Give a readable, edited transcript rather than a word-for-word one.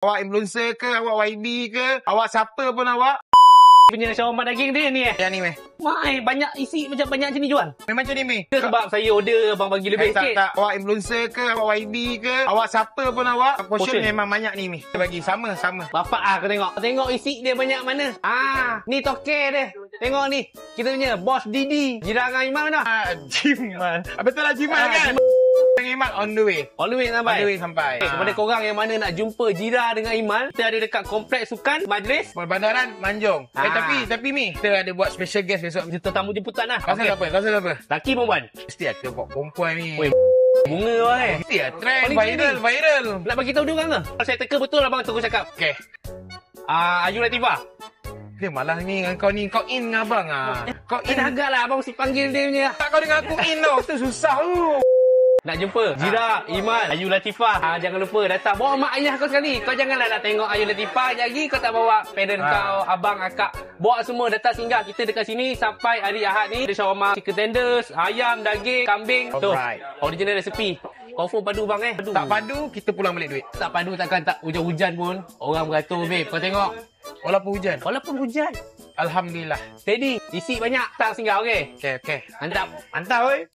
Awak influencer ke, awak YB ke, awak siapa pun awak. Punya shawarma daging dia ni Yang ni meh. Mai, banyak isi macam banyak sini jual. Memang macam ni meh. Ke sebab saya order abang bagi lebih sikit. Tak. Awak influencer ke, awak YB ke, awak siapa pun awak. Portion Portion. memang banyak ni meh. Kita bagi sama. Bapak kau tengok. Tengok isi dia banyak mana. Ni toke dia. Tengok ni. Kita punya bos Didi. Jiran dengan Iman mana? Jiman. Betul lah Jiman kan? Dengan Iman on the way. All the way sampai. Kepada korang yang mana nak jumpa Jira dengan Iman, kita ada dekat kompleks sukan Majlis Bandaran Manjung. Tapi Mi, kita ada buat special guest besok. tetamu jemputan lah. Kau siapa? Laki perempuan? Mesti ada buat perempuan ni. Oi, bunga lah Mesti ada trend Paling viral. Nak bagi tahu dia orang ke? Kalau saya teka betul abang tunggu cakap. Okay. Ayu Latifah. Dia malah ni dengan kau ni. Kau in dengan abang Kau in. Agak lah abang mesti panggil dia punya. Tak kau dengan aku in tau. Itu susah tu. Nak jumpa Jira, Iman, Ayu Latifah. Jangan lupa datang. Bawa mak ayah kau sekali. Kau janganlah nak tengok Ayu Latifah lagi. Kau tak bawa parent kau, abang, akak. Bawa semua datang singgah. Kita dekat sini sampai hari Ahad ni. Ada shawarma chicken tenders, ayam, daging, kambing. Alright. Tu, original recipe. Confirm padu bang Padu. Tak padu, kita pulang balik duit. Tak padu takkan tak hujan-hujan pun. Orang beratur babe. Kau tengok. Walaupun hujan. Walaupun hujan. Alhamdulillah. Steady. Isi banyak. Tak singgah okey. Okay. Mantap. Mantap oi.